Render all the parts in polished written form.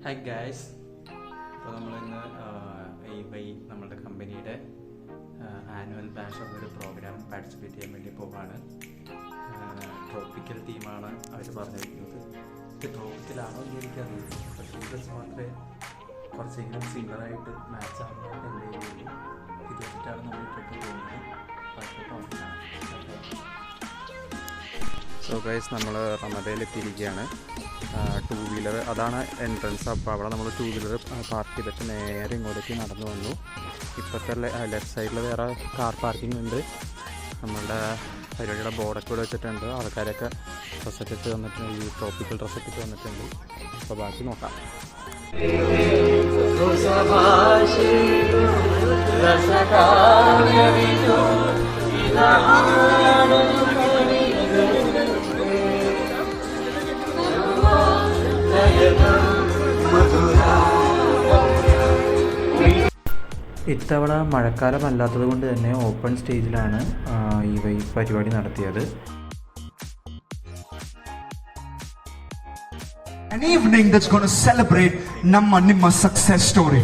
Hi guys, അപ്പോൾ നമ്മളിന്ന് നമ്മളുടെ കമ്പനിയുടെ ആനുവൽ ബാഷ് എന്നൊരു പ്രോഗ്രാം പാർട്ടിസിപ്പേറ്റ് ചെയ്യാൻ വേണ്ടി പോവാണ്. ട്രോപ്പിക്കൽ തീമാണ് അവർ പറഞ്ഞിരിക്കുന്നത്. ഇത് ട്രോപ്പിക്കലാണോ എന്ന് എനിക്കറിയില്ല, പക്ഷേ ഡ്രസ് മാത്രമേ കുറച്ചെങ്കിലും സിമിലറായിട്ട് മാച്ച് ആവുന്നതായിട്ട് എൻ്റെ രീതിയിൽ ഇത് വെച്ചിട്ടാണ് നമ്മൾ ട്രിപ്പ് പോകുന്നത്. സോ ഗൈസ്, നമ്മൾ റമദയിലെത്തിയിരിക്കുകയാണ്. ടൂ വീലർ അതാണ് എൻട്രൻസ്. അപ്പോൾ അവിടെ നമ്മൾ ടൂ വീലർ പാർക്ക് ചെയ്തിട്ട് നേരെ ഇങ്ങോട്ടേക്ക് നടന്നു വന്നു. ഇപ്പോഴത്തെ ലെഫ്റ്റ് സൈഡിൽ വേറെ കാർ പാർക്കിംഗ് ഉണ്ട്. നമ്മളുടെ പരിപാടിയുടെ ബോർഡൊക്കെ ഇവിടെ വെച്ചിട്ടുണ്ട്. ആൾക്കാരൊക്കെ ഡ്രസ്സൊക്കെ ഇട്ട് വന്നിട്ടുണ്ട്, ഈ ട്രോപ്പിക്കൽ ഡ്രസ്സൊക്കെ ഇട്ട് വന്നിട്ടുണ്ട്. അപ്പോൾ ബാക്കി നോക്കാം. ഇത്തവണ മഴക്കാലമല്ലാത്തത് കൊണ്ട് തന്നെ ഓപ്പൺ സ്റ്റേജിലാണ് ഈ പരിപാടി നടത്തിയത്. An evening that's going to celebrate Namma Nimma success story.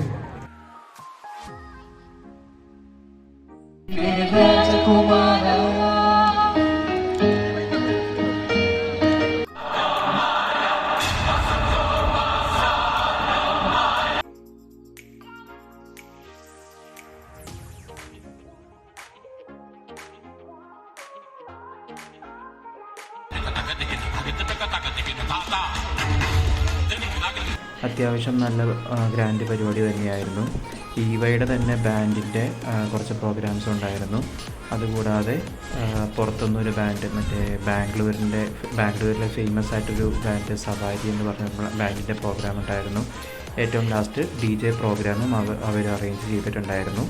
അത്യാവശ്യം നല്ല ഗ്രാൻഡ് പരിപാടി തന്നെയായിരുന്നു. ഈവയുടെ തന്നെ ബാൻഡിൻ്റെ കുറച്ച് പ്രോഗ്രാംസ് ഉണ്ടായിരുന്നു. അതുകൂടാതെ പുറത്തുനിന്നൊരു ബാൻഡ്, മറ്റേ ബാംഗ്ലൂരിലെ ഫേമസ് ആയിട്ടൊരു ബാൻഡ് സവാരി എന്ന് പറഞ്ഞ ബാൻഡിൻ്റെ പ്രോഗ്രാം ഉണ്ടായിരുന്നു. ഏറ്റവും ലാസ്റ്റ് DJ പ്രോഗ്രാമും അവർ അറേഞ്ച് ചെയ്തിട്ടുണ്ടായിരുന്നു.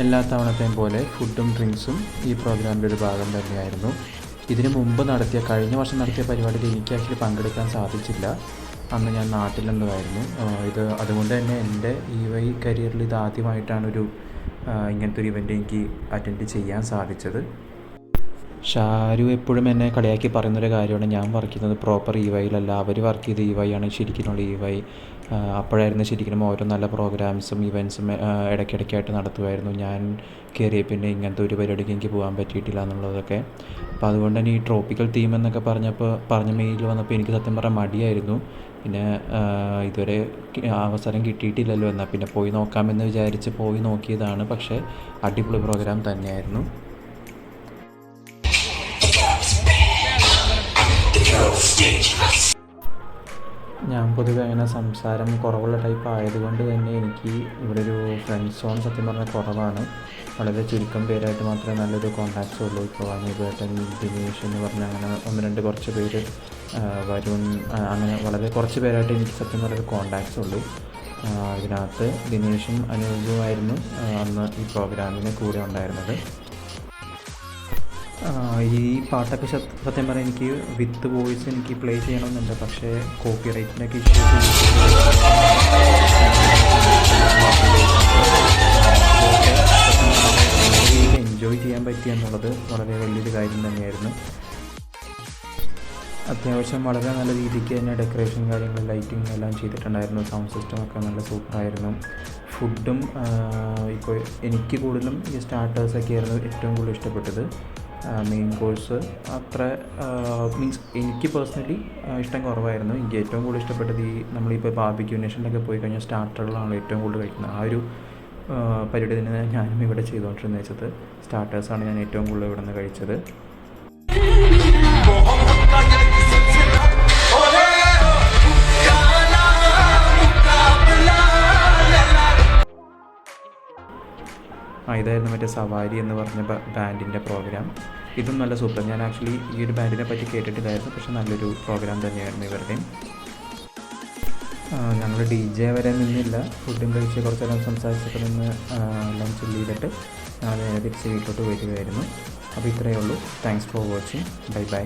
എല്ലാ തവണത്തെയും പോലെ ഫുഡും ഡ്രിങ്ക്സും ഈ പ്രോഗ്രാമിൻ്റെ ഒരു ഭാഗം തന്നെയായിരുന്നു. ഇതിനു മുമ്പ് കഴിഞ്ഞ വർഷം നടത്തിയ പരിപാടിയിൽ എനിക്ക് ആക്ച്വലി പങ്കെടുക്കാൻ സാധിച്ചില്ല. അന്ന് ഞാൻ നാട്ടിലുള്ളതായിരുന്നു. അതുകൊണ്ട് തന്നെ എൻ്റെ കരിയറിൽ ഇത് ആദ്യമായിട്ടാണൊരു ഇങ്ങനത്തെ ഒരു ഇവൻ്റ് എനിക്ക് അറ്റൻഡ് ചെയ്യാൻ സാധിച്ചത്. ഷാരു എപ്പോഴും എന്നെ കളിയാക്കി പറയുന്നൊരു കാര്യമാണ്, ഞാൻ വർക്ക് ചെയ്യുന്നത് പ്രോപ്പർ EYയിലല്ല, അവർ വർക്ക് ചെയ്ത് ആണ് ശരിക്കുള്ള EY. അപ്പോഴായിരുന്നു ശരിക്കും ഓരോ നല്ല പ്രോഗ്രാംസും ഇവൻറ്റ്സും ഇടയ്ക്കിടയ്ക്കായിട്ട് നടത്തുമായിരുന്നു. ഞാൻ കയറിയ പിന്നെ ഇങ്ങനത്തെ ഒരു പരിപാടിക്ക് എനിക്ക് പോകാൻ പറ്റിയിട്ടില്ല എന്നുള്ളതൊക്കെ. അപ്പോൾ അതുകൊണ്ട് തന്നെ ഈ ട്രോപ്പിക്കൽ തീം എന്നൊക്കെ പറഞ്ഞ മെയിലിൽ വന്നപ്പോൾ എനിക്ക് സത്യം പറഞ്ഞാൽ മടിയായിരുന്നു. പിന്നെ ഇതുവരെ അവസരം കിട്ടിയിട്ടില്ലല്ലോ, എന്നാൽ പിന്നെ പോയി നോക്കാമെന്ന് വിചാരിച്ച് പോയി നോക്കിയതാണ്. പക്ഷേ അടിപൊളി പ്രോഗ്രാം തന്നെയായിരുന്നു. ഞാൻ പൊതുവെ അങ്ങനെ സംസാരം കുറവുള്ള ടൈപ്പ് ആയതുകൊണ്ട് തന്നെ എനിക്ക് ഇവിടെ ഒരു ഫ്രണ്ട് സോൺ സത്യം പറഞ്ഞാൽ കുറവാണ്. വളരെ ചുരുക്കം പേരായിട്ട് മാത്രമേ നല്ലൊരു കോൺടാക്ട്സ് ഉള്ളൂ. ഇപ്പോൾ അനീബേട്ടൻ, ദിനേഷ് എന്ന് പറഞ്ഞാൽ അങ്ങനെ കുറച്ച് പേര്, വരുൺ, അങ്ങനെ വളരെ കുറച്ച് പേരായിട്ട് എനിക്ക് സത്യം പറഞ്ഞൊരു കോൺടാക്ട്സ് ഉള്ളൂ. ഇതിനകത്ത് ദിനേഷും അനൂപുമായിരുന്നു അന്ന് ഈ പ്രോഗ്രാമിന് കൂടെ ഉണ്ടായിരുന്നത്. ഈ പാട്ടൊക്കെ സത്യം പറഞ്ഞാൽ എനിക്ക് വിത്ത് വോയിസ് എനിക്ക് പ്ലേ ചെയ്യണമെന്നുണ്ട്, പക്ഷേ കോപ്പിറൈറ്റിനൊക്കെ ഇഷ്യൂസ് എൻജോയ് ചെയ്യാൻ പറ്റി എന്നുള്ളത് വളരെ വലിയൊരു കാര്യം തന്നെയായിരുന്നു. അത്യാവശ്യം വളരെ നല്ല രീതിക്ക് തന്നെ ഡെക്കറേഷൻ കാര്യങ്ങൾ, ലൈറ്റിംഗ് എല്ലാം ചെയ്തിട്ടുണ്ടായിരുന്നു. സൗണ്ട് സിസ്റ്റമൊക്കെ നല്ല സൂപ്പറായിരുന്നു. ഫുഡും ഇപ്പോൾ എനിക്ക് കൂടുതലും ഈ സ്റ്റാർട്ടേഴ്സൊക്കെ ആയിരുന്നു ഏറ്റവും കൂടുതൽ ഇഷ്ടപ്പെട്ടത്. മെയിൻ കോഴ്സ് അത്ര എനിക്ക് പേഴ്സണലി ഇഷ്ടം കുറവായിരുന്നു. എനിക്ക് ഏറ്റവും കൂടുതൽ ഇഷ്ടപ്പെട്ടത് നമ്മളിപ്പോൾ ബാർബിക്യൂ നേഷനിലൊക്കെ പോയി കഴിഞ്ഞാൽ സ്റ്റാർട്ടറുകളാണ് ഏറ്റവും കൂടുതൽ കഴിക്കുന്നത്. ആ ഒരു പരിപാടി തന്നെ ഞാനും ഇവിടെ ചെയ്തുകൊണ്ടിരുന്നത് വെച്ചത് സ്റ്റാർട്ടേഴ്സാണ് ഞാൻ ഏറ്റവും കൂടുതൽ ഇവിടെ നിന്ന് കഴിച്ചത്. ഇതായിരുന്നു മറ്റേ സവാരി എന്ന് പറഞ്ഞ ബാൻഡിൻ്റെ പ്രോഗ്രാം. ഇതും നല്ല സൂപ്പർ. ഞാൻ ആക്ച്വലി ഈ ഒരു ബാൻഡിനെ പറ്റി കേട്ടിട്ടില്ലായിരുന്നു, പക്ഷേ നല്ലൊരു പ്രോഗ്രാം തന്നെയായിരുന്നു ഇവരുടെയും. ഞങ്ങൾ DJ വരെ നിന്നില്ല, ഫുഡും കഴിച്ച് കുറച്ച് നേരം സംസാരിച്ചൊക്കെ നിന്ന് എല്ലാം ചില്ല് ചെയ്തിട്ട് ഞങ്ങൾ നേരെ തിരിച്ച് വീട്ടിലോട്ട് വരികയായിരുന്നു. അപ്പോൾ ഇത്രയേ ഉള്ളൂ. Thanks for watching. Bye bye.